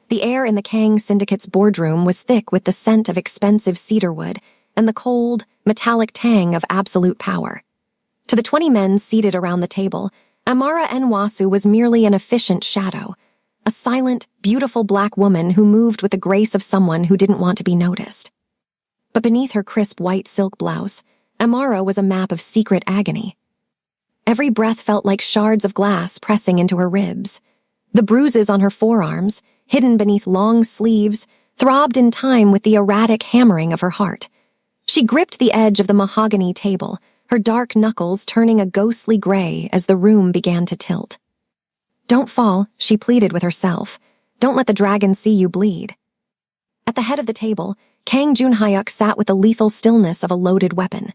The air in the Kang Syndicate's boardroom was thick with the scent of expensive cedarwood and the cold, metallic tang of absolute power. To the 20 men seated around the table, Amara Nwasu was merely an efficient shadow, a silent, beautiful black woman who moved with the grace of someone who didn't want to be noticed. But beneath her crisp white silk blouse, Amara was a map of secret agony. Every breath felt like shards of glass pressing into her ribs. The bruises on her forearms, hidden beneath long sleeves, throbbed in time with the erratic hammering of her heart. She gripped the edge of the mahogany table, her dark knuckles turning a ghostly gray as the room began to tilt. "Don't fall," she pleaded with herself. "Don't let the dragon see you bleed." At the head of the table, Kang Junhyuk sat with the lethal stillness of a loaded weapon.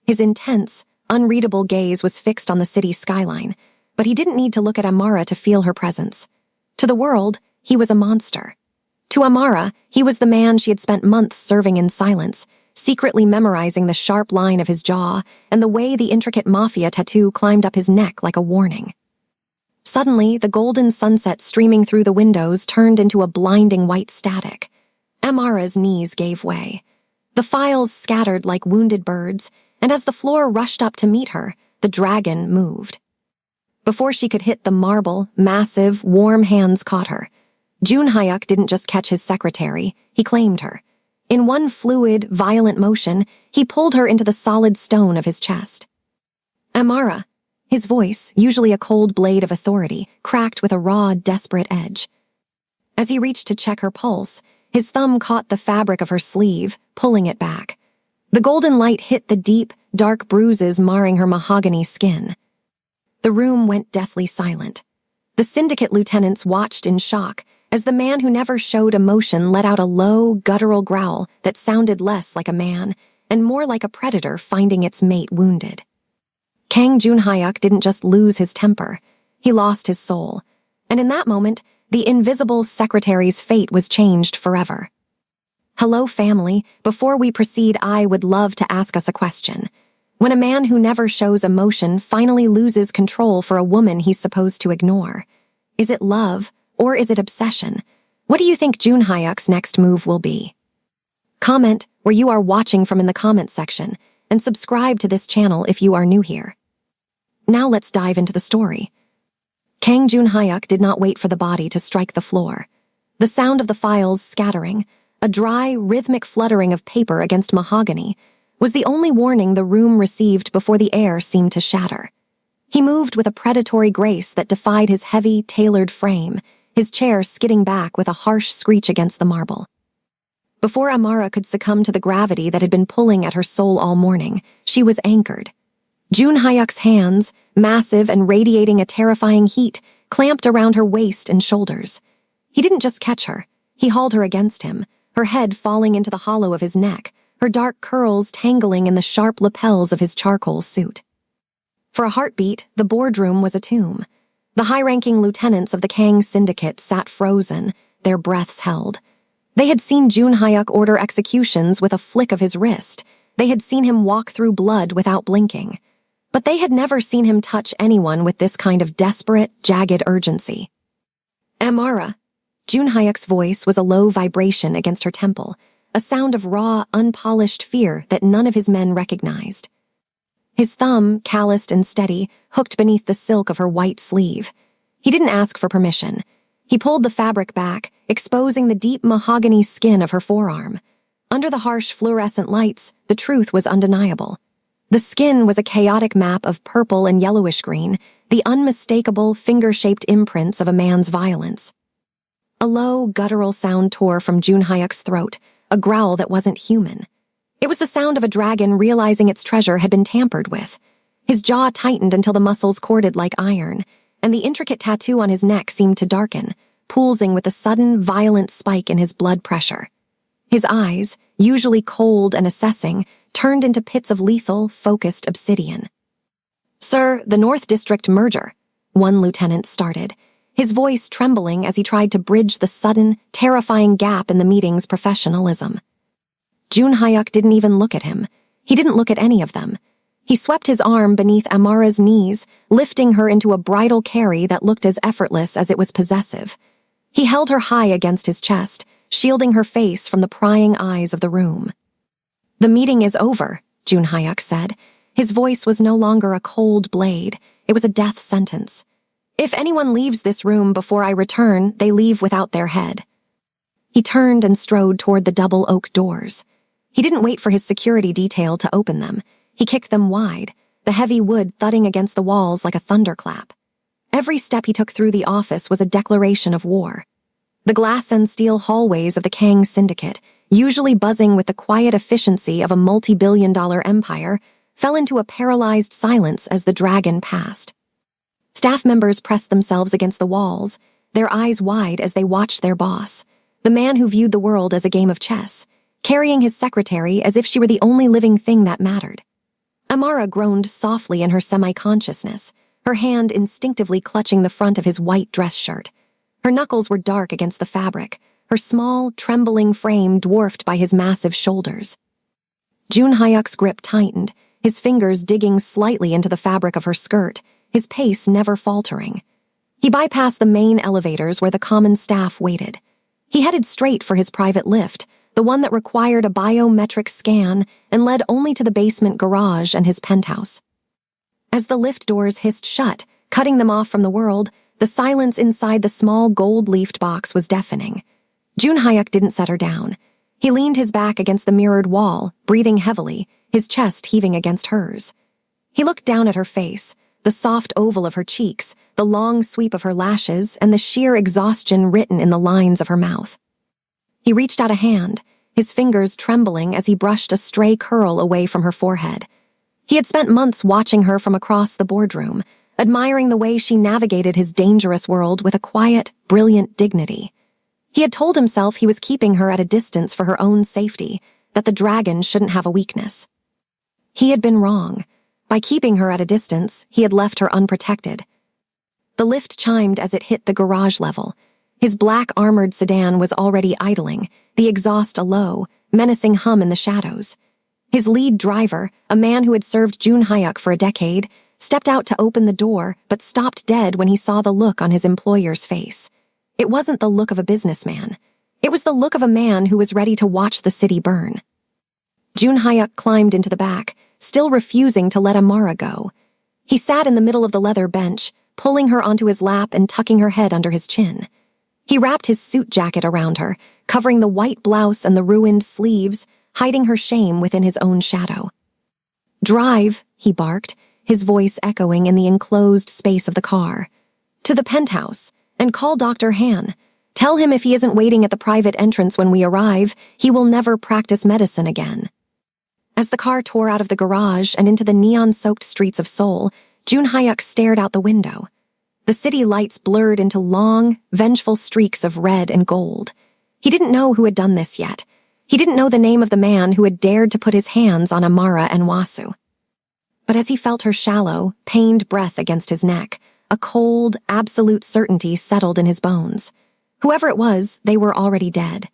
His intense, unreadable gaze was fixed on the city's skyline, but he didn't need to look at Amara to feel her presence. To the world, he was a monster. To Amara, he was the man she had spent months serving in silence, secretly memorizing the sharp line of his jaw and the way the intricate Mafia tattoo climbed up his neck like a warning. Suddenly, the golden sunset streaming through the windows turned into a blinding white static. Amara's knees gave way. The files scattered like wounded birds, and as the floor rushed up to meet her, the dragon moved. Before she could hit the marble, massive, warm hands caught her. Junhyuk didn't just catch his secretary, he claimed her. In one fluid, violent motion, he pulled her into the solid stone of his chest. "Amara," his voice, usually a cold blade of authority, cracked with a raw, desperate edge. As he reached to check her pulse, his thumb caught the fabric of her sleeve, pulling it back. The golden light hit the deep, dark bruises marring her mahogany skin. The room went deathly silent. The syndicate lieutenants watched in shock as the man who never showed emotion let out a low, guttural growl that sounded less like a man and more like a predator finding its mate wounded. Kang Junhyuk didn't just lose his temper, he lost his soul, and in that moment, the invisible secretary's fate was changed forever. "Hello, family. Before we proceed, I would love to ask us a question. When a man who never shows emotion finally loses control for a woman he's supposed to ignore, is it love or is it obsession? What do you think Junhyuk's next move will be?" Comment where you are watching from in the comment section, and subscribe to this channel if you are new here. Now let's dive into the story. Kang Junhyuk did not wait for the body to strike the floor. The sound of the files scattering, a dry, rhythmic fluttering of paper against mahogany, was the only warning the room received before the air seemed to shatter. He moved with a predatory grace that defied his heavy, tailored frame, his chair skidding back with a harsh screech against the marble. Before Amara could succumb to the gravity that had been pulling at her soul all morning, she was anchored. Junhyuk's hands, massive and radiating a terrifying heat, clamped around her waist and shoulders. He didn't just catch her, he hauled her against him, her head falling into the hollow of his neck, her dark curls tangling in the sharp lapels of his charcoal suit. For a heartbeat, the boardroom was a tomb. The high-ranking lieutenants of the Kang Syndicate sat frozen, their breaths held. They had seen Junhyuk order executions with a flick of his wrist. They had seen him walk through blood without blinking. But they had never seen him touch anyone with this kind of desperate, jagged urgency. "Amara." Junhyuk's voice was a low vibration against her temple, a sound of raw, unpolished fear that none of his men recognized. His thumb, calloused and steady, hooked beneath the silk of her white sleeve. He didn't ask for permission. He pulled the fabric back, exposing the deep mahogany skin of her forearm. Under the harsh fluorescent lights, the truth was undeniable. The skin was a chaotic map of purple and yellowish green, the unmistakable, finger-shaped imprints of a man's violence. A low, guttural sound tore from Junhyuk's throat, a growl that wasn't human. It was the sound of a dragon realizing its treasure had been tampered with. His jaw tightened until the muscles corded like iron, and the intricate tattoo on his neck seemed to darken, pulsing with a sudden, violent spike in his blood pressure. His eyes, usually cold and assessing, turned into pits of lethal, focused obsidian. "Sir, the North District merger," one lieutenant started, his voice trembling as he tried to bridge the sudden, terrifying gap in the meeting's professionalism. Junhyuk didn't even look at him. He didn't look at any of them. He swept his arm beneath Amara's knees, lifting her into a bridal carry that looked as effortless as it was possessive. He held her high against his chest, shielding her face from the prying eyes of the room. "The meeting is over," Jun Hyuk said. His voice was no longer a cold blade. It was a death sentence. "If anyone leaves this room before I return, they leave without their head." He turned and strode toward the double oak doors. He didn't wait for his security detail to open them. He kicked them wide, the heavy wood thudding against the walls like a thunderclap. Every step he took through the office was a declaration of war. The glass and steel hallways of the Kang Syndicate, usually buzzing with the quiet efficiency of a multi-billion-dollar empire, fell into a paralyzed silence as the dragon passed. Staff members pressed themselves against the walls, their eyes wide as they watched their boss, the man who viewed the world as a game of chess, carrying his secretary as if she were the only living thing that mattered. Amara groaned softly in her semi-consciousness, her hand instinctively clutching the front of his white dress shirt. Her knuckles were dark against the fabric, her small, trembling frame dwarfed by his massive shoulders. Jun Hyuk's grip tightened, his fingers digging slightly into the fabric of her skirt, his pace never faltering. He bypassed the main elevators where the common staff waited. He headed straight for his private lift, the one that required a biometric scan and led only to the basement garage and his penthouse. As the lift doors hissed shut, cutting them off from the world, the silence inside the small gold-leafed box was deafening. Jun Hyuk didn't set her down. He leaned his back against the mirrored wall, breathing heavily, his chest heaving against hers. He looked down at her face, the soft oval of her cheeks, the long sweep of her lashes, and the sheer exhaustion written in the lines of her mouth. He reached out a hand, his fingers trembling as he brushed a stray curl away from her forehead. He had spent months watching her from across the boardroom, admiring the way she navigated his dangerous world with a quiet, brilliant dignity. He had told himself he was keeping her at a distance for her own safety, that the dragon shouldn't have a weakness. He had been wrong. By keeping her at a distance, he had left her unprotected. The lift chimed as it hit the garage level. His black armored sedan was already idling, the exhaust a low, menacing hum in the shadows. His lead driver, a man who had served Jun Hyuk for a decade, stepped out to open the door but stopped dead when he saw the look on his employer's face. It wasn't the look of a businessman. It was the look of a man who was ready to watch the city burn. Jun Hyuk climbed into the back, still refusing to let Amara go. He sat in the middle of the leather bench, pulling her onto his lap and tucking her head under his chin. He wrapped his suit jacket around her, covering the white blouse and the ruined sleeves, hiding her shame within his own shadow. "Drive," he barked, his voice echoing in the enclosed space of the car. "To the penthouse, and call Dr. Han. Tell him if he isn't waiting at the private entrance when we arrive, he will never practice medicine again." As the car tore out of the garage and into the neon-soaked streets of Seoul, Jun Hyuk stared out the window. The city lights blurred into long, vengeful streaks of red and gold. He didn't know who had done this yet. He didn't know the name of the man who had dared to put his hands on Amara and Wasu. But as he felt her shallow, pained breath against his neck, a cold, absolute certainty settled in his bones. Whoever it was, they were already dead.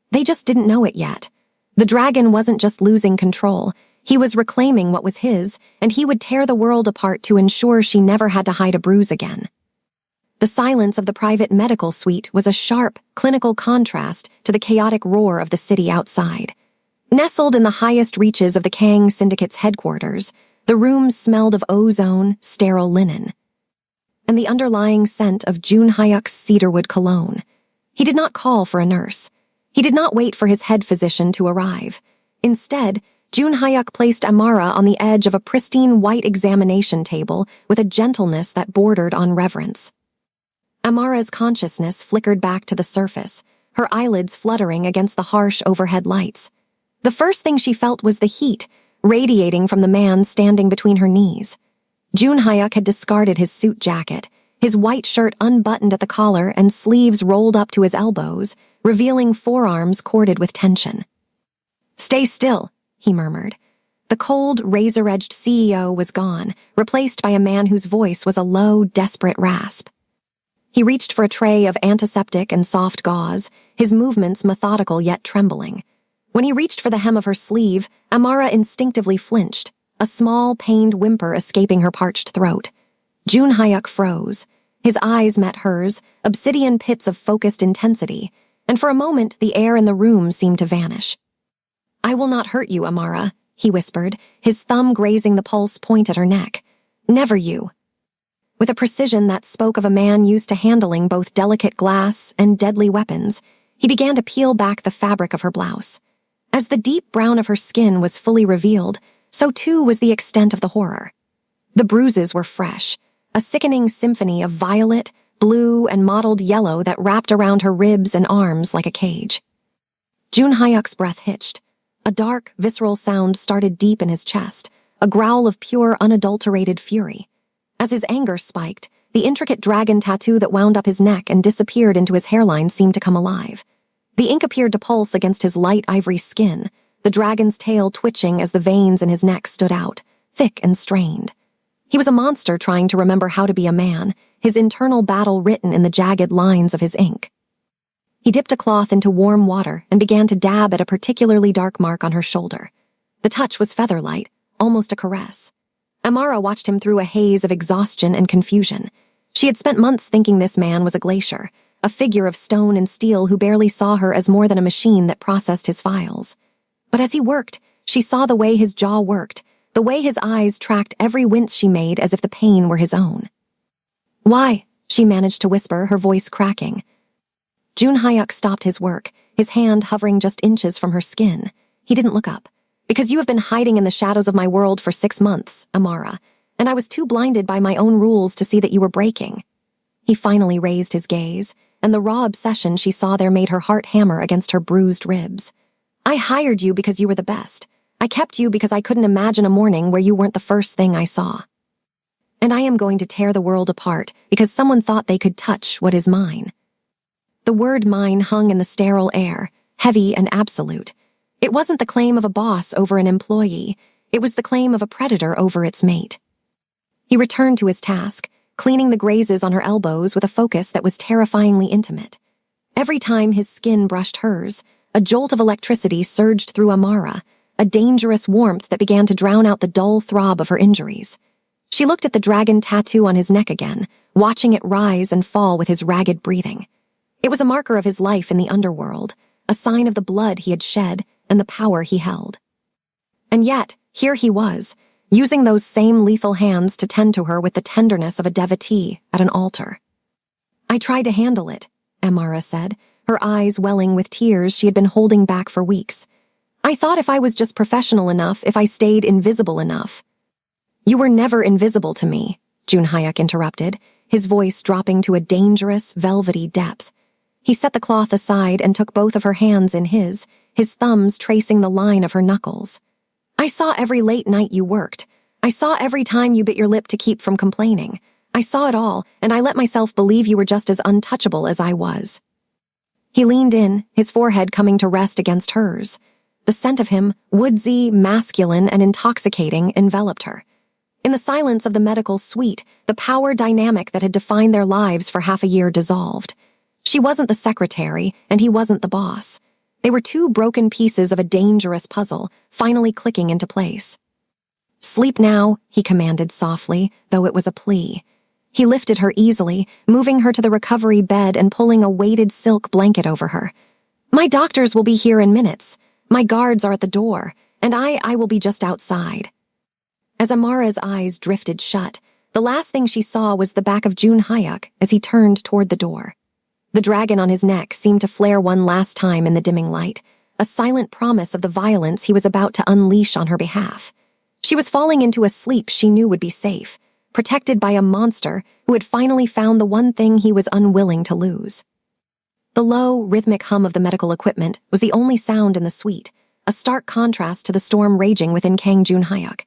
They just didn't know it yet. The dragon wasn't just losing control. He was reclaiming what was his, and he would tear the world apart to ensure she never had to hide a bruise again. The silence of the private medical suite was a sharp, clinical contrast to the chaotic roar of the city outside. Nestled in the highest reaches of the Kang Syndicate's headquarters, the rooms smelled of ozone, sterile linen, and the underlying scent of Jun Hyuk's cedarwood cologne. He did not call for a nurse. He did not wait for his head physician to arrive. Instead, Jun Hyuk placed Amara on the edge of a pristine white examination table with a gentleness that bordered on reverence. Amara's consciousness flickered back to the surface, her eyelids fluttering against the harsh overhead lights. The first thing she felt was the heat, radiating from the man standing between her knees. Jun Hyuk had discarded his suit jacket, his white shirt unbuttoned at the collar and sleeves rolled up to his elbows, revealing forearms corded with tension. "Stay still," he murmured. The cold, razor-edged CEO was gone, replaced by a man whose voice was a low, desperate rasp. He reached for a tray of antiseptic and soft gauze, his movements methodical yet trembling. When he reached for the hem of her sleeve, Amara instinctively flinched, a small, pained whimper escaping her parched throat. Jun Hyuk froze. His eyes met hers, obsidian pits of focused intensity, and for a moment the air in the room seemed to vanish. "I will not hurt you, Amara," he whispered, his thumb grazing the pulse point at her neck. "Never you." With a precision that spoke of a man used to handling both delicate glass and deadly weapons, he began to peel back the fabric of her blouse. As the deep brown of her skin was fully revealed, so too was the extent of the horror. The bruises were fresh, a sickening symphony of violet, blue, and mottled yellow that wrapped around her ribs and arms like a cage. Jun Hyuk's breath hitched. A dark, visceral sound started deep in his chest, a growl of pure, unadulterated fury. As his anger spiked, the intricate dragon tattoo that wound up his neck and disappeared into his hairline seemed to come alive. The ink appeared to pulse against his light ivory skin, the dragon's tail twitching as the veins in his neck stood out, thick and strained. He was a monster trying to remember how to be a man, his internal battle written in the jagged lines of his ink. He dipped a cloth into warm water and began to dab at a particularly dark mark on her shoulder. The touch was feather-light, almost a caress. Amara watched him through a haze of exhaustion and confusion. She had spent months thinking this man was a glacier, a figure of stone and steel who barely saw her as more than a machine that processed his files. But as he worked, she saw the way his jaw worked, the way his eyes tracked every wince she made as if the pain were his own. "Why?" she managed to whisper, her voice cracking. Jun Hyuk stopped his work, his hand hovering just inches from her skin. He didn't look up. "Because you have been hiding in the shadows of my world for 6 months, Amara, and I was too blinded by my own rules to see that you were breaking." He finally raised his gaze, and the raw obsession she saw there made her heart hammer against her bruised ribs. "I hired you because you were the best. I kept you because I couldn't imagine a morning where you weren't the first thing I saw. And I am going to tear the world apart because someone thought they could touch what is mine." The word mine hung in the sterile air, heavy and absolute. It wasn't the claim of a boss over an employee. It was the claim of a predator over its mate. He returned to his task, cleaning the grazes on her elbows with a focus that was terrifyingly intimate. Every time his skin brushed hers, a jolt of electricity surged through Amara, a dangerous warmth that began to drown out the dull throb of her injuries. She looked at the dragon tattoo on his neck again, watching it rise and fall with his ragged breathing. It was a marker of his life in the underworld, a sign of the blood he had shed and the power he held. And yet, here he was, using those same lethal hands to tend to her with the tenderness of a devotee at an altar. "I tried to handle it," Amara said, her eyes welling with tears she had been holding back for weeks. "I thought if I was just professional enough, if I stayed invisible enough." "You were never invisible to me," Jun Hyuk interrupted, his voice dropping to a dangerous, velvety depth. He set the cloth aside and took both of her hands in his thumbs tracing the line of her knuckles. "I saw every late night you worked. I saw every time you bit your lip to keep from complaining. I saw it all, and I let myself believe you were just as untouchable as I was." He leaned in, his forehead coming to rest against hers. The scent of him, woodsy, masculine, and intoxicating, enveloped her. In the silence of the medical suite, the power dynamic that had defined their lives for half a year dissolved. She wasn't the secretary, and he wasn't the boss. They were two broken pieces of a dangerous puzzle, finally clicking into place. "Sleep now," he commanded softly, though it was a plea. He lifted her easily, moving her to the recovery bed and pulling a weighted silk blanket over her. "My doctors will be here in minutes. My guards are at the door, and I will be just outside." As Amara's eyes drifted shut, the last thing she saw was the back of Jun Hyuk as he turned toward the door. The dragon on his neck seemed to flare one last time in the dimming light, a silent promise of the violence he was about to unleash on her behalf. She was falling into a sleep she knew would be safe, protected by a monster who had finally found the one thing he was unwilling to lose. The low, rhythmic hum of the medical equipment was the only sound in the suite, a stark contrast to the storm raging within Kang Jun Hyuk.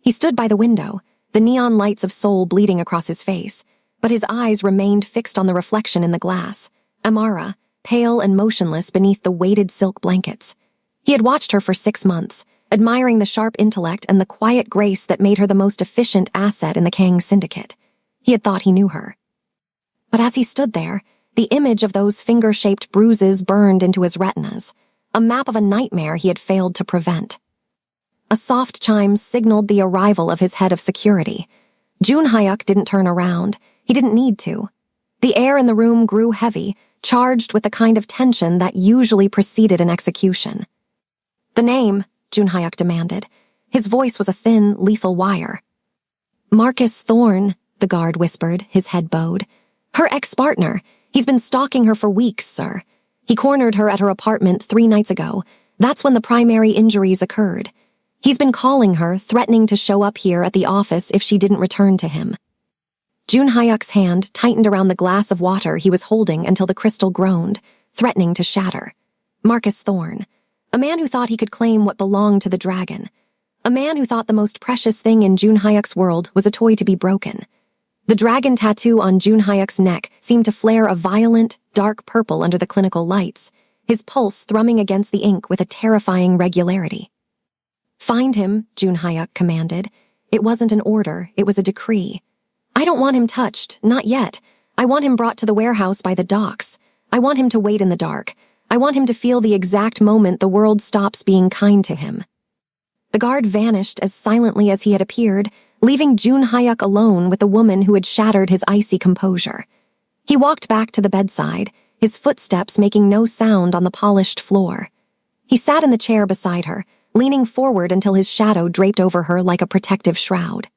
He stood by the window, the neon lights of Seoul bleeding across his face, but his eyes remained fixed on the reflection in the glass, Amara, pale and motionless beneath the weighted silk blankets. He had watched her for 6 months, admiring the sharp intellect and the quiet grace that made her the most efficient asset in the Kang syndicate. He had thought he knew her. But as he stood there, the image of those finger-shaped bruises burned into his retinas, a map of a nightmare he had failed to prevent. A soft chime signaled the arrival of his head of security. Jun Hyuk didn't turn around. He didn't need to. The air in the room grew heavy, charged with the kind of tension that usually preceded an execution. "The name," Junhyuk demanded. His voice was a thin, lethal wire. "Marcus Thorne," the guard whispered, his head bowed. "Her ex-partner. He's been stalking her for weeks, sir. He cornered her at her apartment 3 nights ago. That's when the primary injuries occurred. He's been calling her, threatening to show up here at the office if she didn't return to him." Junhyuk's hand tightened around the glass of water he was holding until the crystal groaned, threatening to shatter. Marcus Thorne. A man who thought he could claim what belonged to the dragon. A man who thought the most precious thing in Junhyuk's world was a toy to be broken. The dragon tattoo on Junhyuk's neck seemed to flare a violent, dark purple under the clinical lights, his pulse thrumming against the ink with a terrifying regularity. "Find him," Junhyuk commanded. It wasn't an order, it was a decree. "I don't want him touched, not yet. I want him brought to the warehouse by the docks. I want him to wait in the dark. I want him to feel the exact moment the world stops being kind to him." The guard vanished as silently as he had appeared, leaving Junhyuk alone with the woman who had shattered his icy composure. He walked back to the bedside, his footsteps making no sound on the polished floor. He sat in the chair beside her, leaning forward until his shadow draped over her like a protective shroud.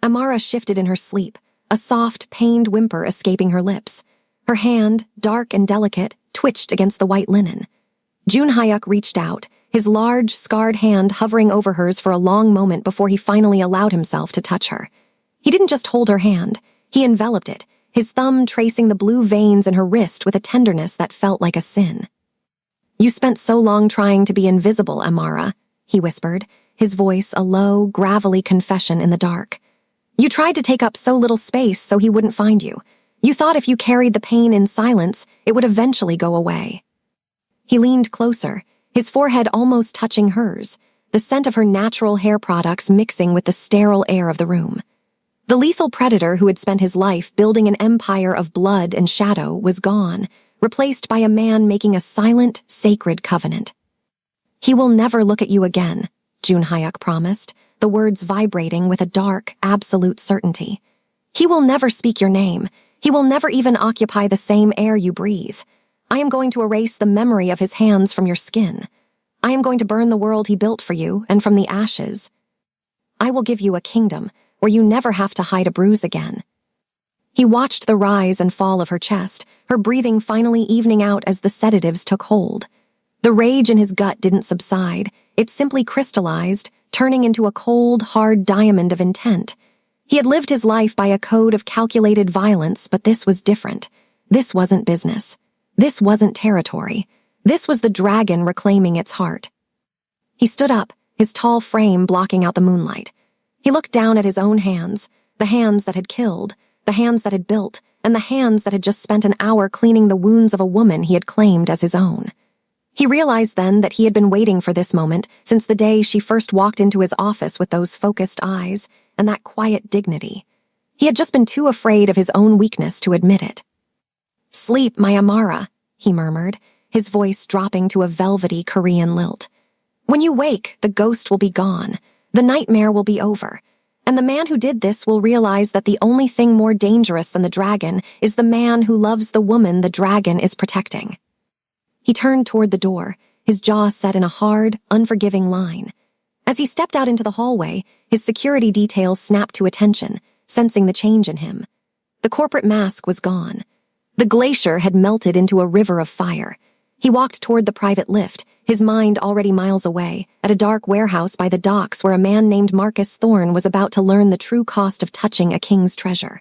Amara shifted in her sleep, a soft, pained whimper escaping her lips. Her hand, dark and delicate, twitched against the white linen. Junhyuk reached out, his large, scarred hand hovering over hers for a long moment before he finally allowed himself to touch her. He didn't just hold her hand, he enveloped it, his thumb tracing the blue veins in her wrist with a tenderness that felt like a sin. "You spent so long trying to be invisible, Amara," he whispered, his voice a low, gravelly confession in the dark. "You tried to take up so little space so he wouldn't find you. You thought if you carried the pain in silence, it would eventually go away." He leaned closer, his forehead almost touching hers, the scent of her natural hair products mixing with the sterile air of the room. The lethal predator who had spent his life building an empire of blood and shadow was gone, replaced by a man making a silent, sacred covenant. "He will never look at you again," Junhyuk promised, the words vibrating with a dark, absolute certainty. "He will never speak your name. He will never even occupy the same air you breathe. I am going to erase the memory of his hands from your skin. I am going to burn the world he built for you, and from the ashes. I will give you a kingdom where you never have to hide a bruise again." He watched the rise and fall of her chest, her breathing finally evening out as the sedatives took hold. The rage in his gut didn't subside, it simply crystallized, turning into a cold, hard diamond of intent. He had lived his life by a code of calculated violence, but this was different. This wasn't business. This wasn't territory. This was the dragon reclaiming its heart. He stood up, his tall frame blocking out the moonlight. He looked down at his own hands, the hands that had killed, the hands that had built, and the hands that had just spent an hour cleaning the wounds of a woman he had claimed as his own. He realized then that he had been waiting for this moment since the day she first walked into his office with those focused eyes and that quiet dignity. He had just been too afraid of his own weakness to admit it. "Sleep, my Amara," he murmured, his voice dropping to a velvety Korean lilt. "When you wake, the ghost will be gone, the nightmare will be over, and the man who did this will realize that the only thing more dangerous than the dragon is the man who loves the woman the dragon is protecting." He turned toward the door, his jaw set in a hard, unforgiving line. As he stepped out into the hallway, his security details snapped to attention, sensing the change in him. The corporate mask was gone. The glacier had melted into a river of fire. He walked toward the private lift, his mind already miles away, at a dark warehouse by the docks where a man named Marcus Thorne was about to learn the true cost of touching a king's treasure.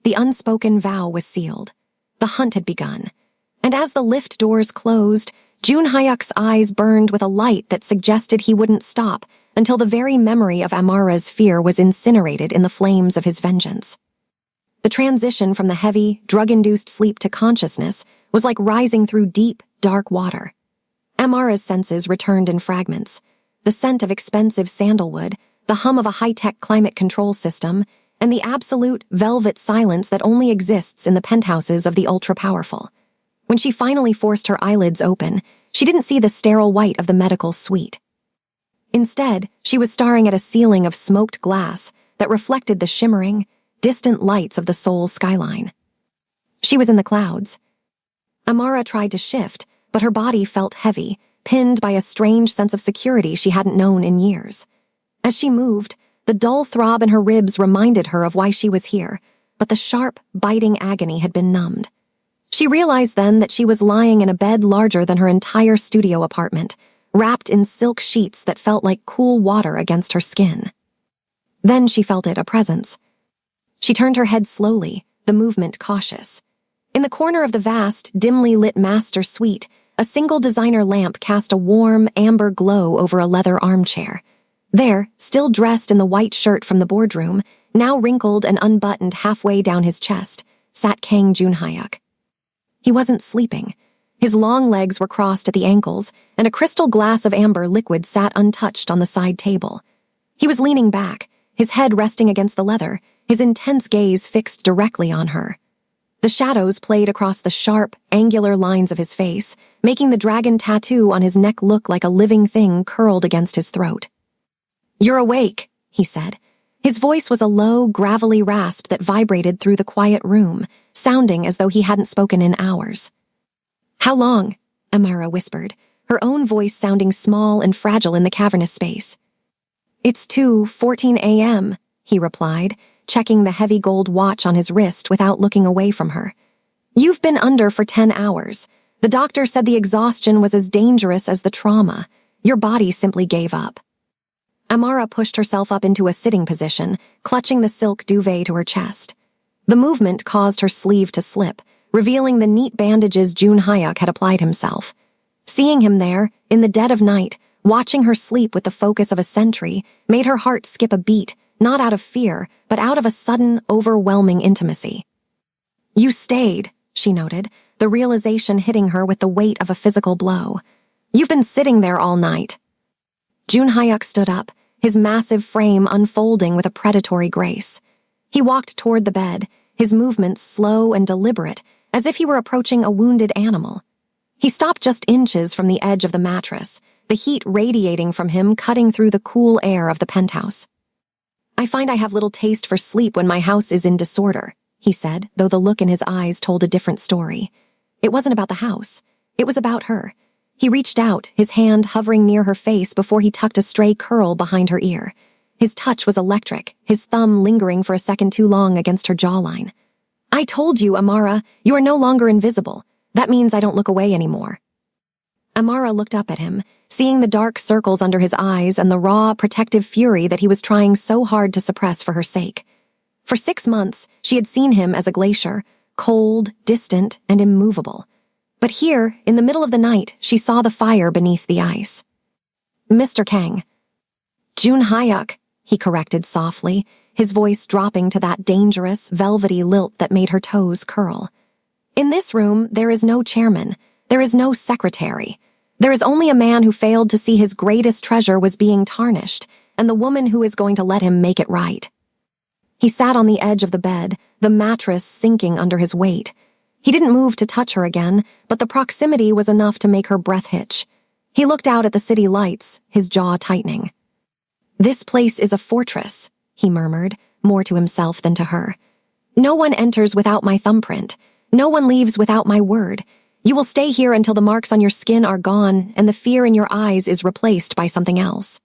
The unspoken vow was sealed. The hunt had begun. And as the lift doors closed, Junhyuk's eyes burned with a light that suggested he wouldn't stop until the very memory of Amara's fear was incinerated in the flames of his vengeance. The transition from the heavy, drug-induced sleep to consciousness was like rising through deep, dark water. Amara's senses returned in fragments. The scent of expensive sandalwood, the hum of a high-tech climate control system, and the absolute, velvet silence that only exists in the penthouses of the ultra-powerful. When she finally forced her eyelids open, she didn't see the sterile white of the medical suite. Instead, she was staring at a ceiling of smoked glass that reflected the shimmering, distant lights of the Seoul skyline. She was in the clouds. Amara tried to shift, but her body felt heavy, pinned by a strange sense of security she hadn't known in years. As she moved, the dull throb in her ribs reminded her of why she was here, but the sharp, biting agony had been numbed. She realized then that she was lying in a bed larger than her entire studio apartment, wrapped in silk sheets that felt like cool water against her skin. Then she felt it, a presence. She turned her head slowly, the movement cautious. In the corner of the vast, dimly lit master suite, a single designer lamp cast a warm, amber glow over a leather armchair. There, still dressed in the white shirt from the boardroom, now wrinkled and unbuttoned halfway down his chest, sat Kang Junhyuk. He wasn't sleeping. His long legs were crossed at the ankles, and a crystal glass of amber liquid sat untouched on the side table. He was leaning back, his head resting against the leather, his intense gaze fixed directly on her. The shadows played across the sharp, angular lines of his face, making the dragon tattoo on his neck look like a living thing curled against his throat. "You're awake," he said. His voice was a low, gravelly rasp that vibrated through the quiet room, sounding as though he hadn't spoken in hours. "How long?" Amara whispered, her own voice sounding small and fragile in the cavernous space. "It's 2:14 a.m., he replied, checking the heavy gold watch on his wrist without looking away from her. "You've been under for 10 hours. The doctor said the exhaustion was as dangerous as the trauma. Your body simply gave up." Amara pushed herself up into a sitting position, clutching the silk duvet to her chest. The movement caused her sleeve to slip, revealing the neat bandages Junhyuk had applied himself. Seeing him there, in the dead of night, watching her sleep with the focus of a sentry, made her heart skip a beat, not out of fear, but out of a sudden, overwhelming intimacy. "You stayed," she noted, the realization hitting her with the weight of a physical blow. "You've been sitting there all night." Junhyuk stood up, his massive frame unfolding with a predatory grace. He walked toward the bed, his movements slow and deliberate, as if he were approaching a wounded animal. He stopped just inches from the edge of the mattress, the heat radiating from him cutting through the cool air of the penthouse. "I find I have little taste for sleep when my house is in disorder," he said, though the look in his eyes told a different story. It wasn't about the house. It was about her. He reached out, his hand hovering near her face before he tucked a stray curl behind her ear. His touch was electric, his thumb lingering for a second too long against her jawline. "I told you, Amara, you are no longer invisible. That means I don't look away anymore." Amara looked up at him, seeing the dark circles under his eyes and the raw, protective fury that he was trying so hard to suppress for her sake. For 6 months, she had seen him as a glacier, cold, distant, and immovable. But here, in the middle of the night, she saw the fire beneath the ice. "Mr. Kang." "Junhyuk," he corrected softly, his voice dropping to that dangerous, velvety lilt that made her toes curl. "In this room, there is no chairman. There is no secretary. There is only a man who failed to see his greatest treasure was being tarnished, and the woman who is going to let him make it right." He sat on the edge of the bed, the mattress sinking under his weight. He didn't move to touch her again, but the proximity was enough to make her breath hitch. He looked out at the city lights, his jaw tightening. "This place is a fortress," he murmured, more to himself than to her. "No one enters without my thumbprint. No one leaves without my word. You will stay here until the marks on your skin are gone and the fear in your eyes is replaced by something else."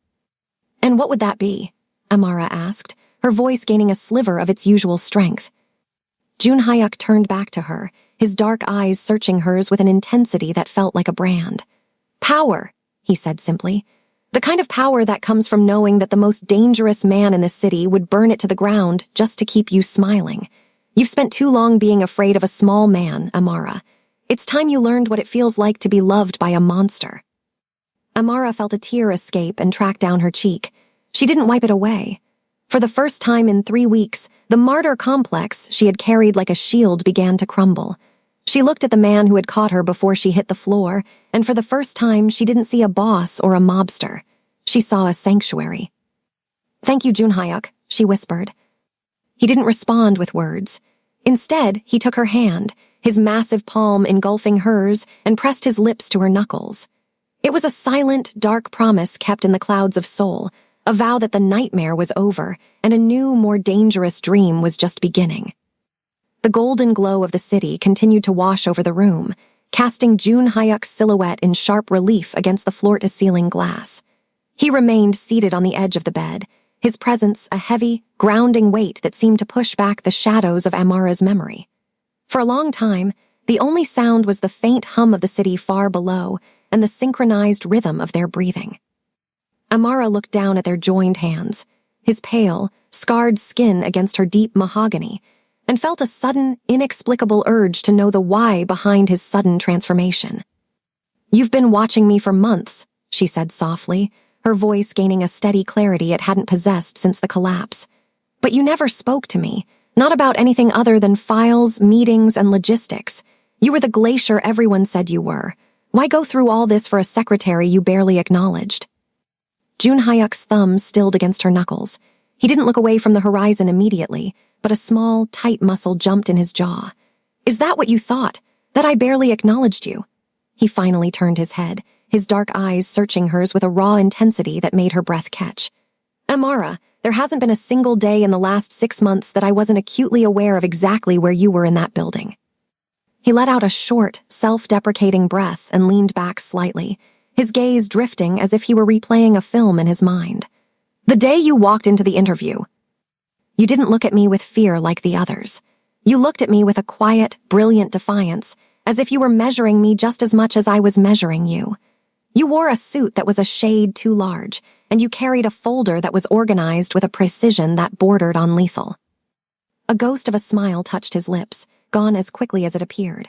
"And what would that be?" Amara asked, her voice gaining a sliver of its usual strength. Junhyuk turned back to her, his dark eyes searching hers with an intensity that felt like a brand. "Power," he said simply. "The kind of power that comes from knowing that the most dangerous man in the city would burn it to the ground just to keep you smiling. You've spent too long being afraid of a small man, Amara. It's time you learned what it feels like to be loved by a monster." Amara felt a tear escape and track down her cheek. She didn't wipe it away. For the first time in 3 weeks, the martyr complex she had carried like a shield began to crumble. She looked at the man who had caught her before she hit the floor, and for the first time she didn't see a boss or a mobster. She saw a sanctuary. "Thank you, Junhyuk," she whispered. He didn't respond with words. Instead, he took her hand, his massive palm engulfing hers, and pressed his lips to her knuckles. It was a silent, dark promise kept in the clouds of soul, a vow that the nightmare was over and a new, more dangerous dream was just beginning. The golden glow of the city continued to wash over the room, casting Jun Hyuk's silhouette in sharp relief against the floor-to-ceiling glass. He remained seated on the edge of the bed, his presence a heavy, grounding weight that seemed to push back the shadows of Amara's memory. For a long time, the only sound was the faint hum of the city far below and the synchronized rhythm of their breathing. Amara looked down at their joined hands, his pale, scarred skin against her deep mahogany, and felt a sudden, inexplicable urge to know the why behind his sudden transformation. "You've been watching me for months," she said softly, her voice gaining a steady clarity it hadn't possessed since the collapse. "But you never spoke to me, not about anything other than files, meetings, and logistics. You were the glacier everyone said you were. Why go through all this for a secretary you barely acknowledged?" Jun Hyuk's thumb stilled against her knuckles. He didn't look away from the horizon immediately, but a small, tight muscle jumped in his jaw. "Is that what you thought? That I barely acknowledged you?" He finally turned his head, his dark eyes searching hers with a raw intensity that made her breath catch. "Amara, there hasn't been a single day in the last 6 months that I wasn't acutely aware of exactly where you were in that building." He let out a short, self-deprecating breath and leaned back slightly, his gaze drifting as if he were replaying a film in his mind. "The day you walked into the interview, you didn't look at me with fear like the others. You looked at me with a quiet, brilliant defiance, as if you were measuring me just as much as I was measuring you. You wore a suit that was a shade too large, and you carried a folder that was organized with a precision that bordered on lethal." A ghost of a smile touched his lips, gone as quickly as it appeared.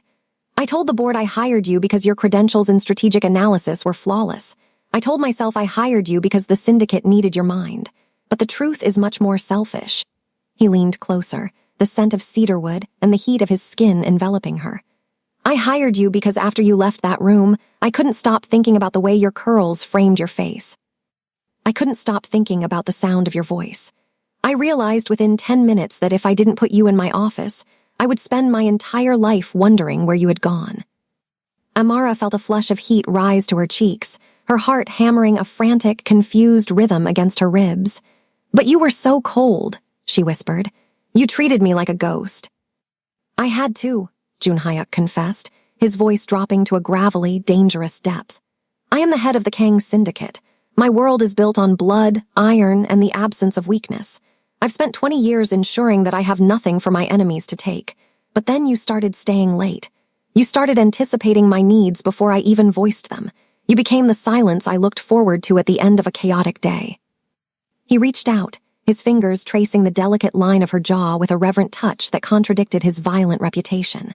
"I told the board I hired you because your credentials in strategic analysis were flawless. I told myself I hired you because the syndicate needed your mind. But the truth is much more selfish." He leaned closer, the scent of cedarwood and the heat of his skin enveloping her. "I hired you because after you left that room, I couldn't stop thinking about the way your curls framed your face. I couldn't stop thinking about the sound of your voice. I realized within 10 minutes that if I didn't put you in my office, I would spend my entire life wondering where you had gone." Amara felt a flush of heat rise to her cheeks, her heart hammering a frantic, confused rhythm against her ribs. "But you were so cold," she whispered. "You treated me like a ghost." "I had to," Jun Hyuk confessed, his voice dropping to a gravelly, dangerous depth. "I am the head of the Kang Syndicate. My world is built on blood, iron, and the absence of weakness. I've spent 20 years ensuring that I have nothing for my enemies to take. But then you started staying late. You started anticipating my needs before I even voiced them. You became the silence I looked forward to at the end of a chaotic day." He reached out, his fingers tracing the delicate line of her jaw with a reverent touch that contradicted his violent reputation.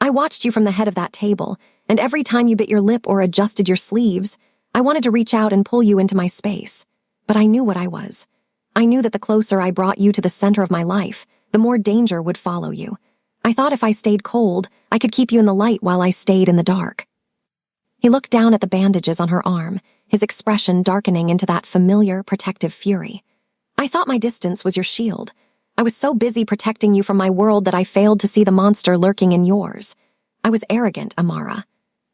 "I watched you from the head of that table, and every time you bit your lip or adjusted your sleeves, I wanted to reach out and pull you into my space. But I knew what I was. I knew that the closer I brought you to the center of my life, the more danger would follow you. I thought if I stayed cold, I could keep you in the light while I stayed in the dark." He looked down at the bandages on her arm, his expression darkening into that familiar, protective fury. "I thought my distance was your shield. I was so busy protecting you from my world that I failed to see the monster lurking in yours. I was arrogant, Amara.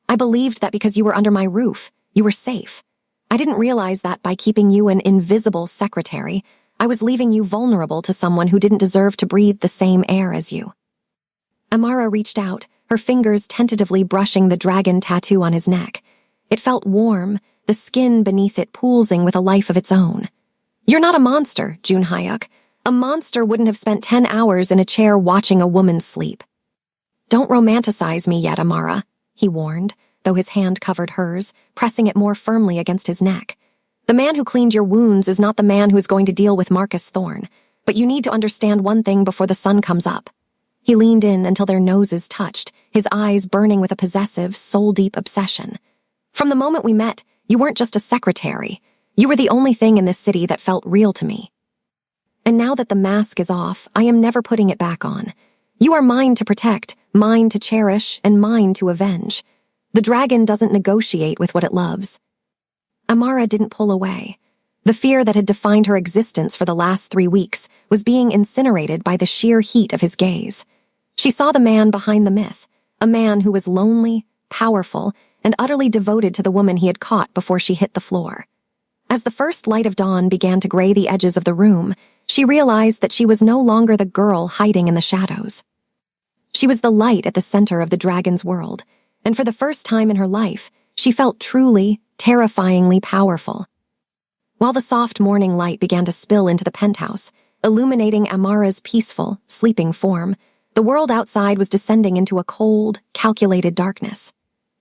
I believed that because you were under my roof, you were safe. I didn't realize that by keeping you an invisible secretary, I was leaving you vulnerable to someone who didn't deserve to breathe the same air as you." Amara reached out, her fingers tentatively brushing the dragon tattoo on his neck. It felt warm, the skin beneath it pulsing with a life of its own. "You're not a monster, Jun Hyuk. A monster wouldn't have spent 10 hours in a chair watching a woman sleep." "Don't romanticize me yet, Amara," he warned, though his hand covered hers, pressing it more firmly against his neck. "The man who cleaned your wounds is not the man who is going to deal with Marcus Thorne, but you need to understand one thing before the sun comes up." He leaned in until their noses touched, his eyes burning with a possessive, soul-deep obsession. "From the moment we met, you weren't just a secretary. You were the only thing in this city that felt real to me. And now that the mask is off, I am never putting it back on. You are mine to protect, mine to cherish, and mine to avenge. The dragon doesn't negotiate with what it loves." Amara didn't pull away. The fear that had defined her existence for the last 3 weeks was being incinerated by the sheer heat of his gaze. She saw the man behind the myth, a man who was lonely, powerful, and utterly devoted to the woman he had caught before she hit the floor. As the first light of dawn began to gray the edges of the room, she realized that she was no longer the girl hiding in the shadows. She was the light at the center of the dragon's world, and for the first time in her life, she felt truly, terrifyingly powerful. While the soft morning light began to spill into the penthouse, illuminating Amara's peaceful, sleeping form, the world outside was descending into a cold, calculated darkness.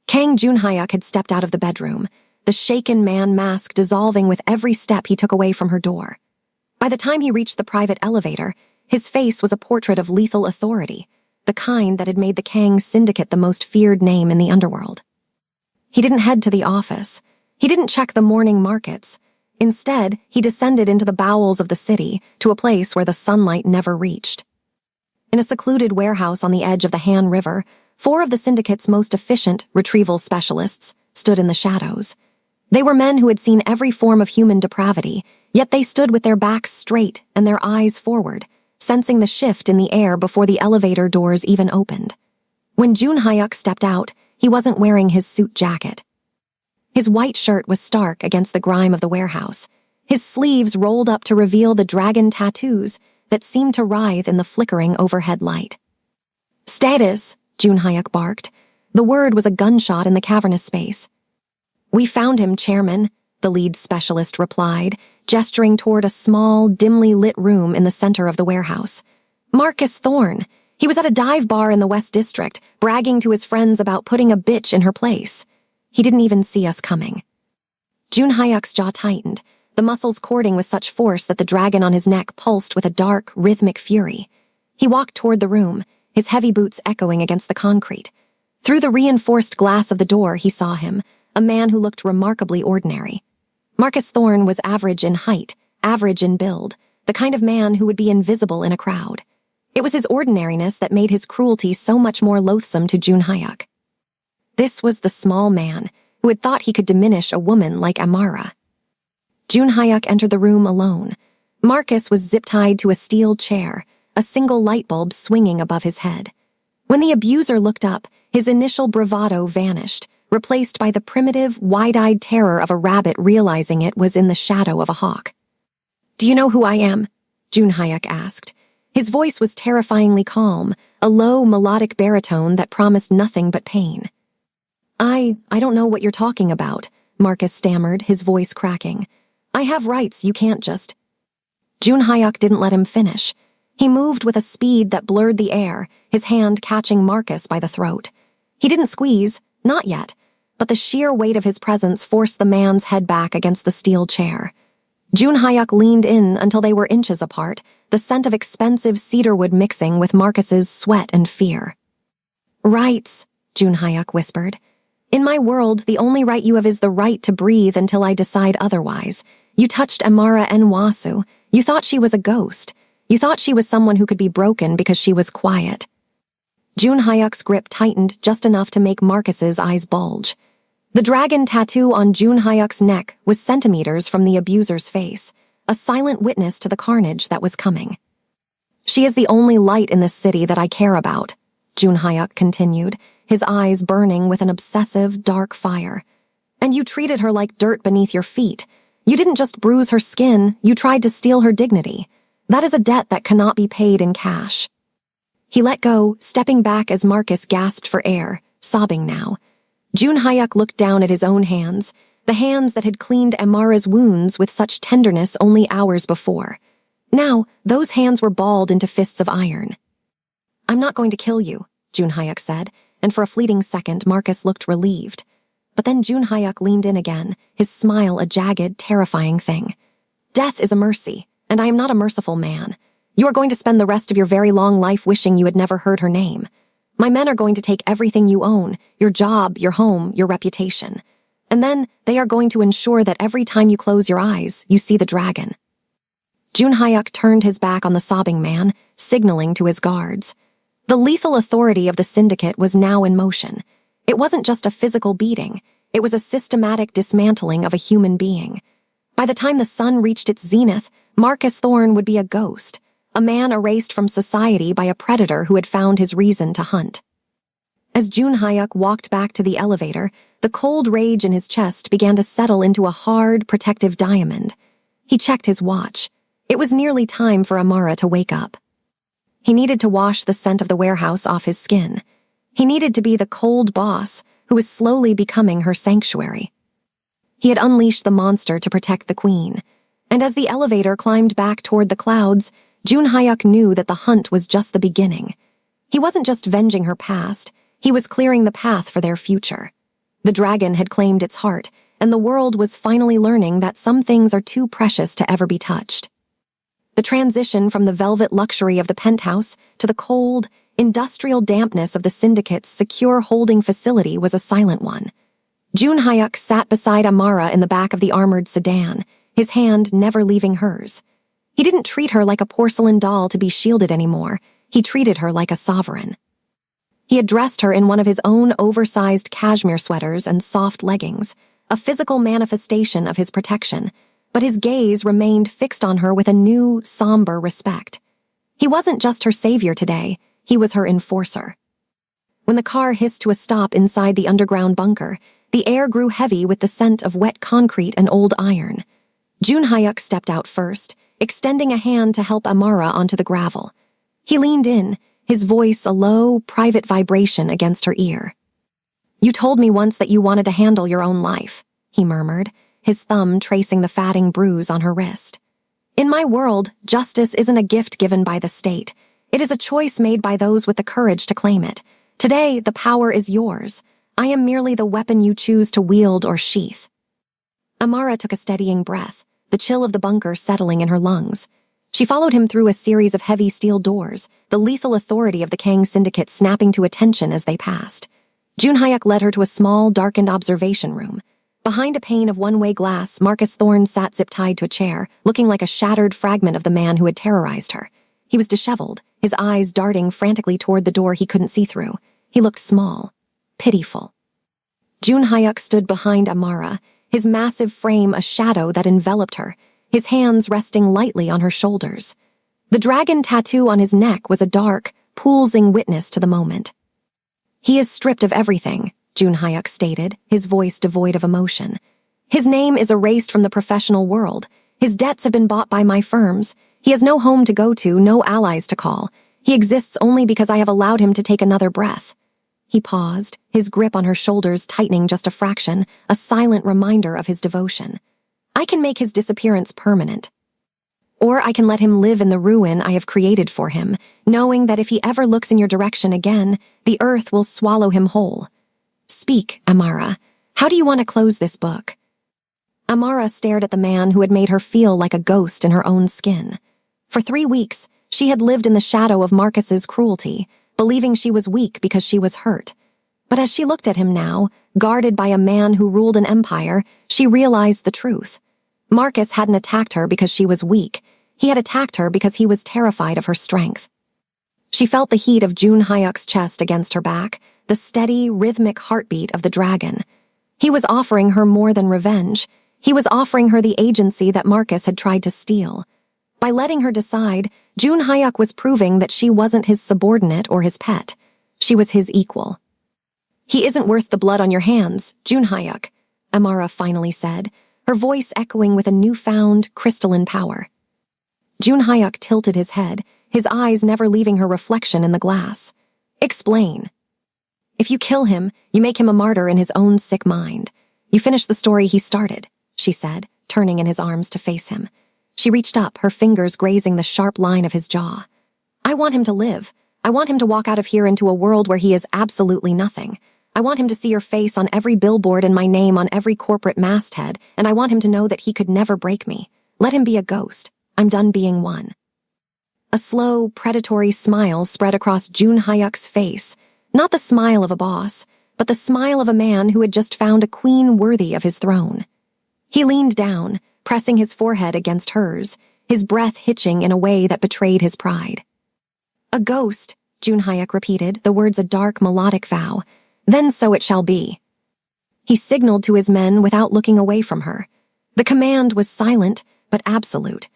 Kang Junhyuk had stepped out of the bedroom, the shaken man mask dissolving with every step he took away from her door. By the time he reached the private elevator, his face was a portrait of lethal authority, the kind that had made the Kang Syndicate the most feared name in the underworld. He didn't head to the office. He didn't check the morning markets. Instead, he descended into the bowels of the city, to a place where the sunlight never reached. In a secluded warehouse on the edge of the Han River, 4 of the Syndicate's most efficient retrieval specialists stood in the shadows. They were men who had seen every form of human depravity, yet they stood with their backs straight and their eyes forward, sensing the shift in the air before the elevator doors even opened. When Junhyuk stepped out, he wasn't wearing his suit jacket. His white shirt was stark against the grime of the warehouse, his sleeves rolled up to reveal the dragon tattoos that seemed to writhe in the flickering overhead light. "Status," Junhyuk barked. The word was a gunshot in the cavernous space. "We found him, Chairman," the lead specialist replied, gesturing toward a small, dimly lit room in the center of the warehouse. "Marcus Thorne. He was at a dive bar in the West District, bragging to his friends about putting a bitch in her place. He didn't even see us coming." Junhyuk's jaw tightened, the muscles cording with such force that the dragon on his neck pulsed with a dark, rhythmic fury. He walked toward the room, his heavy boots echoing against the concrete. Through the reinforced glass of the door, he saw him, a man who looked remarkably ordinary. Marcus Thorne was average in height, average in build, the kind of man who would be invisible in a crowd. It was his ordinariness that made his cruelty so much more loathsome to Junhyuk. This was the small man who had thought he could diminish a woman like Amara. Junhyuk entered the room alone. Marcus was zip-tied to a steel chair, a single light bulb swinging above his head. When the abuser looked up, his initial bravado vanished, replaced by the primitive, wide-eyed terror of a rabbit realizing it was in the shadow of a hawk. "Do you know who I am?" Junhyuk asked. His voice was terrifyingly calm, a low, melodic baritone that promised nothing but pain. I don't know what you're talking about," Marcus stammered, his voice cracking. "I have rights, you can't just—" Junhyuk didn't let him finish. He moved with a speed that blurred the air, his hand catching Marcus by the throat. He didn't squeeze, not yet, but the sheer weight of his presence forced the man's head back against the steel chair. Junhyuk leaned in until they were inches apart, the scent of expensive cedarwood mixing with Marcus's sweat and fear. "Rights," Junhyuk whispered. "In my world, the only right you have is the right to breathe until I decide otherwise. You touched Amara Nwasu. You thought she was a ghost. You thought she was someone who could be broken because she was quiet." Junhyuk's grip tightened just enough to make Marcus's eyes bulge. The dragon tattoo on Junhyuk's neck was centimeters from the abuser's face, a silent witness to the carnage that was coming. "She is the only light in this city that I care about," Junhyuk continued, his eyes burning with an obsessive, dark fire. "And you treated her like dirt beneath your feet. You didn't just bruise her skin, you tried to steal her dignity. That is a debt that cannot be paid in cash." He let go, stepping back as Marcus gasped for air, sobbing now. Junhyuk looked down at his own hands, the hands that had cleaned Amara's wounds with such tenderness only hours before. Now, those hands were balled into fists of iron. "I'm not going to kill you," Junhyuk said, and for a fleeting second Marcus looked relieved. But then Junhyuk leaned in again, his smile a jagged, terrifying thing. "Death is a mercy, and I am not a merciful man. You are going to spend the rest of your very long life wishing you had never heard her name. My men are going to take everything you own, your job, your home, your reputation. And then they are going to ensure that every time you close your eyes, you see the dragon." Junhyuk turned his back on the sobbing man, signaling to his guards. The lethal authority of the syndicate was now in motion. It wasn't just a physical beating, it was a systematic dismantling of a human being. By the time the sun reached its zenith, Marcus Thorne would be a ghost, a man erased from society by a predator who had found his reason to hunt. As Junhyuk walked back to the elevator, the cold rage in his chest began to settle into a hard, protective diamond. He checked his watch. It was nearly time for Amara to wake up. He needed to wash the scent of the warehouse off his skin. He needed to be the cold boss who was slowly becoming her sanctuary. He had unleashed the monster to protect the queen, and as the elevator climbed back toward the clouds, Jun Hyuk knew that the hunt was just the beginning. He wasn't just venging her past, he was clearing the path for their future. The dragon had claimed its heart, and the world was finally learning that some things are too precious to ever be touched. The transition from the velvet luxury of the penthouse to the cold, industrial dampness of the syndicate's secure holding facility was a silent one. Jun Hyuk sat beside Amara in the back of the armored sedan, his hand never leaving hers. He didn't treat her like a porcelain doll to be shielded anymore. He treated her like a sovereign. He had dressed her in one of his own oversized cashmere sweaters and soft leggings, a physical manifestation of his protection, but his gaze remained fixed on her with a new, somber respect. He wasn't just her savior today, he was her enforcer. When the car hissed to a stop inside the underground bunker, the air grew heavy with the scent of wet concrete and old iron. Jun Hyuk stepped out first, extending a hand to help Amara onto the gravel. He leaned in, his voice a low, private vibration against her ear. "You told me once that you wanted to handle your own life," he murmured, his thumb tracing the fatting bruise on her wrist. "In my world, justice isn't a gift given by the state. It is a choice made by those with the courage to claim it. Today, the power is yours. I am merely the weapon you choose to wield or sheath." Amara took a steadying breath, the chill of the bunker settling in her lungs. She followed him through a series of heavy steel doors, the lethal authority of the Kang Syndicate snapping to attention as they passed. Jun Hyuk led her to a small, darkened observation room. Behind a pane of one-way glass, Marcus Thorne sat zip-tied to a chair, looking like a shattered fragment of the man who had terrorized her. He was disheveled, his eyes darting frantically toward the door he couldn't see through. He looked small, pitiful. Jun Hyuk stood behind Amara, his massive frame a shadow that enveloped her, his hands resting lightly on her shoulders. The dragon tattoo on his neck was a dark, pulsing witness to the moment. "He is stripped of everything," Jun Hyuk stated, his voice devoid of emotion. "His name is erased from the professional world. His debts have been bought by my firms. He has no home to go to, no allies to call. He exists only because I have allowed him to take another breath." He paused, his grip on her shoulders tightening just a fraction, a silent reminder of his devotion. "I can make his disappearance permanent. Or I can let him live in the ruin I have created for him, knowing that if he ever looks in your direction again, the earth will swallow him whole. Speak, Amara. How do you want to close this book?" Amara stared at the man who had made her feel like a ghost in her own skin. For 3 weeks, she had lived in the shadow of Marcus's cruelty, believing she was weak because she was hurt. But as she looked at him now, guarded by a man who ruled an empire, she realized the truth. Marcus hadn't attacked her because she was weak. He had attacked her because he was terrified of her strength. She felt the heat of Jun Hyuk's chest against her back, the steady, rhythmic heartbeat of the dragon. He was offering her more than revenge. He was offering her the agency that Marcus had tried to steal. By letting her decide, Jun Hyuk was proving that she wasn't his subordinate or his pet. She was his equal. "He isn't worth the blood on your hands, Jun Hyuk," Amara finally said, her voice echoing with a newfound, crystalline power. Jun Hyuk tilted his head, his eyes never leaving her reflection in the glass. "Explain." "If you kill him, you make him a martyr in his own sick mind. You finish the story he started," she said, turning in his arms to face him. She reached up, her fingers grazing the sharp line of his jaw. "I want him to live. I want him to walk out of here into a world where he is absolutely nothing. I want him to see your face on every billboard and my name on every corporate masthead, and I want him to know that he could never break me. Let him be a ghost. I'm done being one." A slow, predatory smile spread across Jun Hyuk's face, not the smile of a boss, but the smile of a man who had just found a queen worthy of his throne. He leaned down, pressing his forehead against hers, his breath hitching in a way that betrayed his pride. "A ghost," Jun Hyuk repeated, the words a dark, melodic vow. "Then so it shall be." He signaled to his men without looking away from her. The command was silent, but absolute.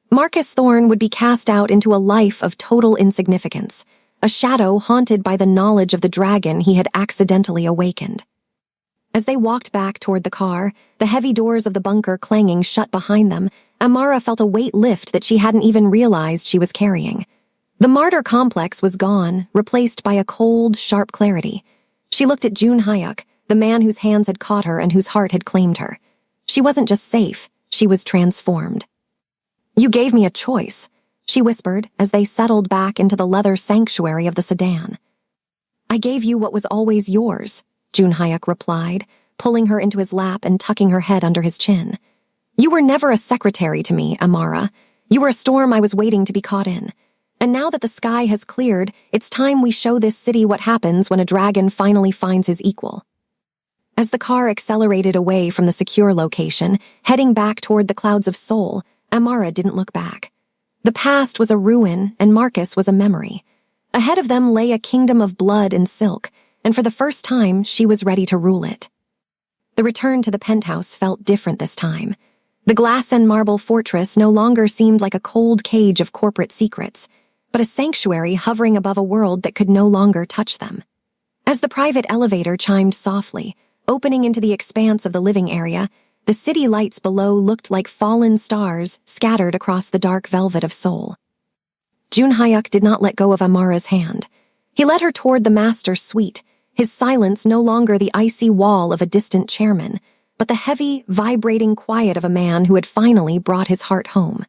Marcus Thorne would be cast out into a life of total insignificance, a shadow haunted by the knowledge of the dragon he had accidentally awakened. As they walked back toward the car, the heavy doors of the bunker clanging shut behind them, Amara felt a weight lift that she hadn't even realized she was carrying. The martyr complex was gone, replaced by a cold, sharp clarity. She looked at June Hyuk, the man whose hands had caught her and whose heart had claimed her. She wasn't just safe, she was transformed. "You gave me a choice," she whispered as they settled back into the leather sanctuary of the sedan. "I gave you what was always yours," June Hyuk replied, pulling her into his lap and tucking her head under his chin. "You were never a secretary to me, Amara. You were a storm I was waiting to be caught in. And now that the sky has cleared, it's time we show this city what happens when a dragon finally finds his equal." As the car accelerated away from the secure location, heading back toward the clouds of Seoul, Amara didn't look back. The past was a ruin, and Marcus was a memory. Ahead of them lay a kingdom of blood and silk, and for the first time, she was ready to rule it. The return to the penthouse felt different this time. The glass and marble fortress no longer seemed like a cold cage of corporate secrets, but a sanctuary hovering above a world that could no longer touch them. As the private elevator chimed softly, opening into the expanse of the living area, the city lights below looked like fallen stars scattered across the dark velvet of Seoul. June Hyuk did not let go of Amara's hand. He led her toward the master's suite, his silence no longer the icy wall of a distant chairman, but the heavy, vibrating quiet of a man who had finally brought his heart home.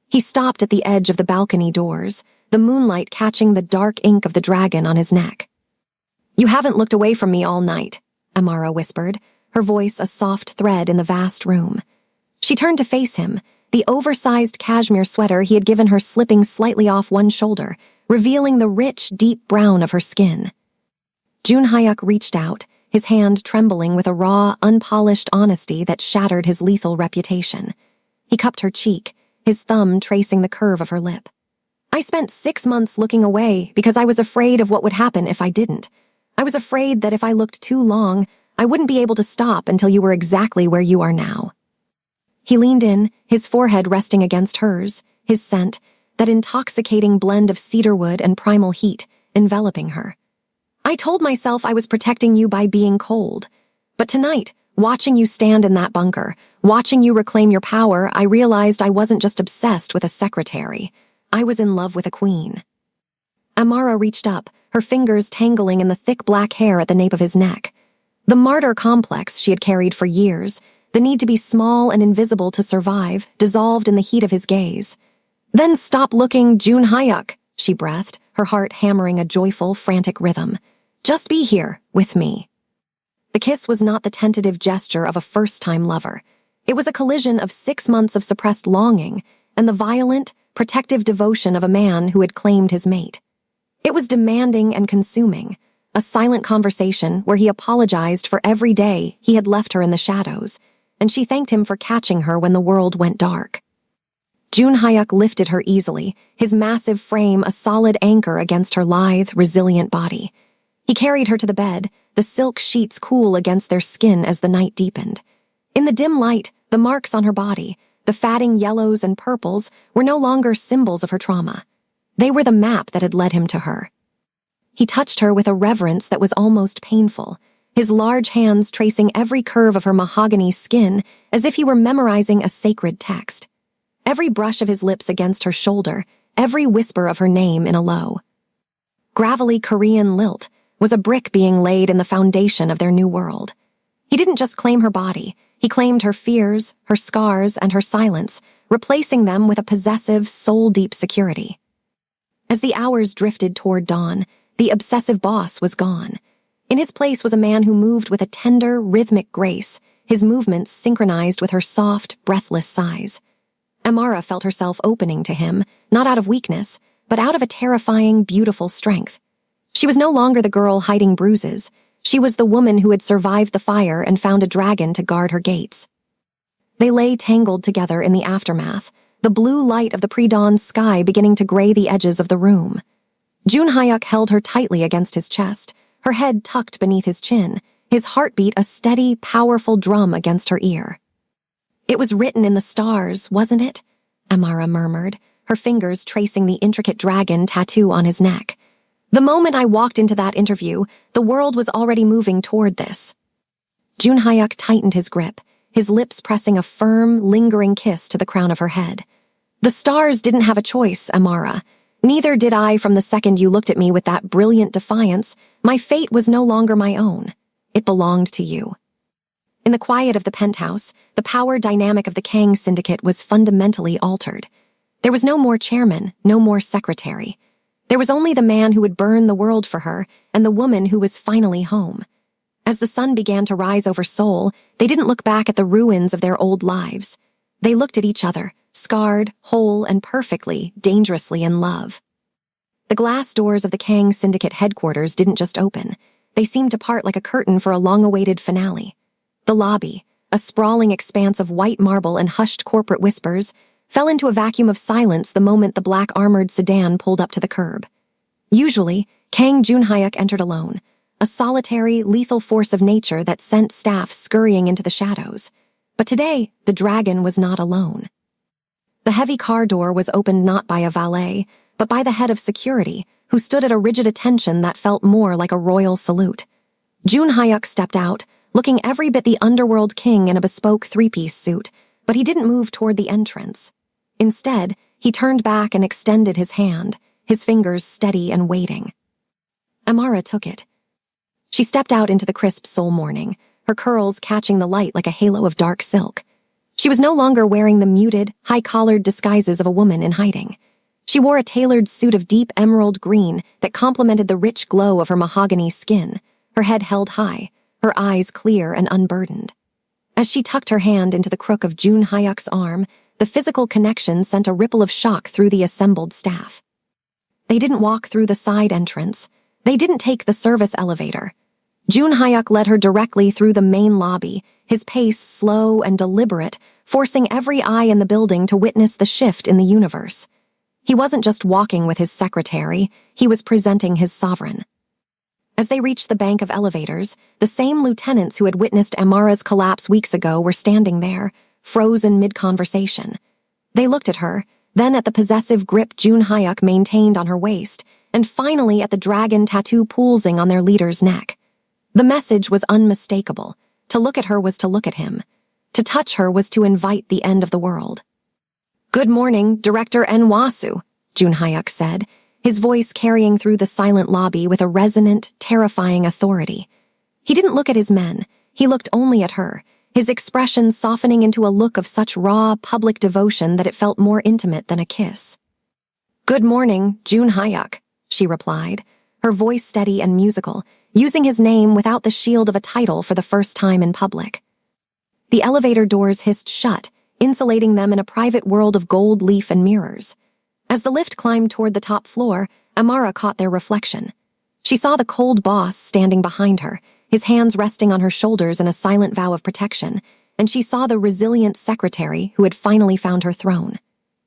He stopped at the edge of the balcony doors, the moonlight catching the dark ink of the dragon on his neck. "You haven't looked away from me all night," Amara whispered, her voice a soft thread in the vast room. She turned to face him, the oversized cashmere sweater he had given her slipping slightly off one shoulder, revealing the rich, deep brown of her skin. June Hyuk reached out, his hand trembling with a raw, unpolished honesty that shattered his lethal reputation. He cupped her cheek, his thumb tracing the curve of her lip. "I spent 6 months looking away because I was afraid of what would happen if I didn't. I was afraid that if I looked too long, I wouldn't be able to stop until you were exactly where you are now." He leaned in, his forehead resting against hers, his scent, that intoxicating blend of cedarwood and primal heat, enveloping her. "I told myself I was protecting you by being cold. But tonight, watching you stand in that bunker, watching you reclaim your power, I realized I wasn't just obsessed with a secretary. I was in love with a queen." Amara reached up, her fingers tangling in the thick black hair at the nape of his neck. The martyr complex she had carried for years, the need to be small and invisible to survive, dissolved in the heat of his gaze. "Then stop looking, June Hyuk," she breathed, her heart hammering a joyful, frantic rhythm. "Just be here, with me." The kiss was not the tentative gesture of a first-time lover. It was a collision of 6 months of suppressed longing and the violent, protective devotion of a man who had claimed his mate. It was demanding and consuming, a silent conversation where he apologized for every day he had left her in the shadows, and she thanked him for catching her when the world went dark. June Hyuk lifted her easily, his massive frame a solid anchor against her lithe, resilient body. He carried her to the bed, the silk sheets cool against their skin as the night deepened. In the dim light, the marks on her body, the fatting yellows and purples, were no longer symbols of her trauma. They were the map that had led him to her. He touched her with a reverence that was almost painful, his large hands tracing every curve of her mahogany skin as if he were memorizing a sacred text. Every brush of his lips against her shoulder, every whisper of her name in a low, gravelly Korean lilt, was a brick being laid in the foundation of their new world. He didn't just claim her body, he claimed her fears, her scars, and her silence, replacing them with a possessive, soul-deep security. As the hours drifted toward dawn, the obsessive boss was gone. In his place was a man who moved with a tender, rhythmic grace, his movements synchronized with her soft, breathless sighs. Amara felt herself opening to him, not out of weakness, but out of a terrifying, beautiful strength. She was no longer the girl hiding bruises. She was the woman who had survived the fire and found a dragon to guard her gates. They lay tangled together in the aftermath, the blue light of the pre-dawn sky beginning to gray the edges of the room. June Hyuk held her tightly against his chest, her head tucked beneath his chin, his heartbeat a steady, powerful drum against her ear. "It was written in the stars, wasn't it?" Amara murmured, her fingers tracing the intricate dragon tattoo on his neck. "The moment I walked into that interview, the world was already moving toward this." June Hyuk tightened his grip, his lips pressing a firm, lingering kiss to the crown of her head. "The stars didn't have a choice, Amara. Neither did I from the second you looked at me with that brilliant defiance. My fate was no longer my own. It belonged to you. In the quiet of the penthouse, the power dynamic of the Kang Syndicate was fundamentally altered. There was no more chairman, no more secretary. There was only the man who would burn the world for her and the woman who was finally home. As the sun began to rise over Seoul, they didn't look back at the ruins of their old lives. They looked at each other, scarred, whole, and perfectly, dangerously in love. The glass doors of the Kang Syndicate headquarters didn't just open. They seemed to part like a curtain for a long-awaited finale. The lobby, a sprawling expanse of white marble and hushed corporate whispers, fell into a vacuum of silence the moment the black armored sedan pulled up to the curb. Usually, Kang Junhyuk entered alone, a solitary, lethal force of nature that sent staff scurrying into the shadows. But today, the dragon was not alone. The heavy car door was opened not by a valet, but by the head of security, who stood at a rigid attention that felt more like a royal salute. Junhyuk stepped out, looking every bit the underworld king in a bespoke three-piece suit, but he didn't move toward the entrance. Instead, he turned back and extended his hand, his fingers steady and waiting. Amara took it. She stepped out into the crisp Seoul morning, her curls catching the light like a halo of dark silk. She was no longer wearing the muted, high-collared disguises of a woman in hiding. She wore a tailored suit of deep emerald green that complemented the rich glow of her mahogany skin, her head held high, her eyes clear and unburdened. As she tucked her hand into the crook of Junhyuk's arm, the physical connection sent a ripple of shock through the assembled staff. They didn't walk through the side entrance. They didn't take the service elevator. Junhyuk led her directly through the main lobby, his pace slow and deliberate, forcing every eye in the building to witness the shift in the universe. He wasn't just walking with his secretary, he was presenting his sovereign. As they reached the bank of elevators, the same lieutenants who had witnessed Amara's collapse weeks ago were standing there, frozen mid-conversation. They looked at her, then at the possessive grip Junhyuk maintained on her waist, and finally at the dragon tattoo pulsing on their leader's neck. The message was unmistakable. To look at her was to look at him. To touch her was to invite the end of the world. "Good morning, Director Enwasu," Junhyuk said, his voice carrying through the silent lobby with a resonant, terrifying authority. He didn't look at his men. He looked only at her, his expression softening into a look of such raw, public devotion that it felt more intimate than a kiss. "Good morning, Junhyuk," she replied, her voice steady and musical, using his name without the shield of a title for the first time in public. The elevator doors hissed shut, insulating them in a private world of gold leaf and mirrors. As the lift climbed toward the top floor, Amara caught their reflection. She saw the cold boss standing behind her, his hands resting on her shoulders in a silent vow of protection, and she saw the resilient secretary who had finally found her throne.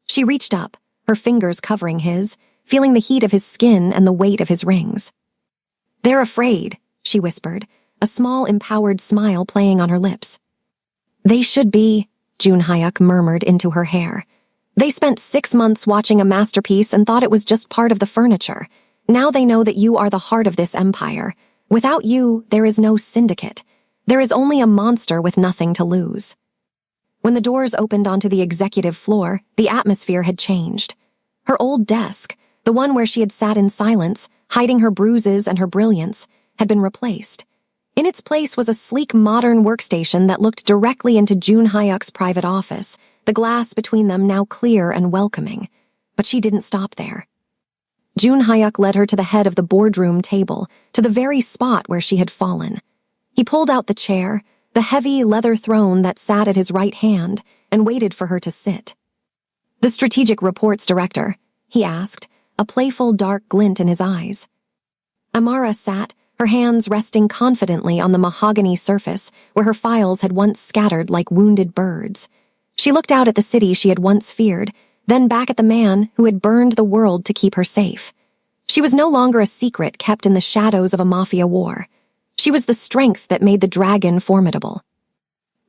She reached up, her fingers covering his, feeling the heat of his skin and the weight of his rings. "They're afraid," she whispered, a small empowered smile playing on her lips. "They should be," Junhyuk murmured into her hair. "They spent 6 months watching a masterpiece and thought it was just part of the furniture. Now they know that you are the heart of this empire. Without you, there is no syndicate. There is only a monster with nothing to lose." When the doors opened onto the executive floor, the atmosphere had changed. Her old desk, the one where she had sat in silence, hiding her bruises and her brilliance, had been replaced. In its place was a sleek modern workstation that looked directly into Junhyuk's private office, the glass between them now clear and welcoming. But she didn't stop there. Junhyuk led her to the head of the boardroom table, to the very spot where she had fallen. He pulled out the chair, the heavy leather throne that sat at his right hand, and waited for her to sit. "The Strategic Reports Director," he asked, a playful dark glint in his eyes. Amara sat, her hands resting confidently on the mahogany surface where her files had once scattered like wounded birds. She looked out at the city she had once feared, then back at the man who had burned the world to keep her safe. She was no longer a secret kept in the shadows of a Mafia war. She was the strength that made the dragon formidable.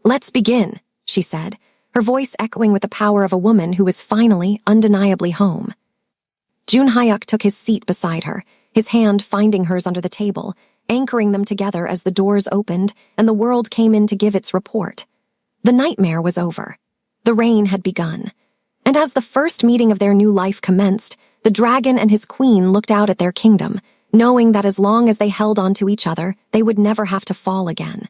"Let's begin," she said, her voice echoing with the power of a woman who was finally, undeniably home. Junhyuk took his seat beside her, his hand finding hers under the table, anchoring them together as the doors opened and the world came in to give its report. The nightmare was over. The rain had begun. And as the first meeting of their new life commenced, the dragon and his queen looked out at their kingdom, knowing that as long as they held on to each other, they would never have to fall again.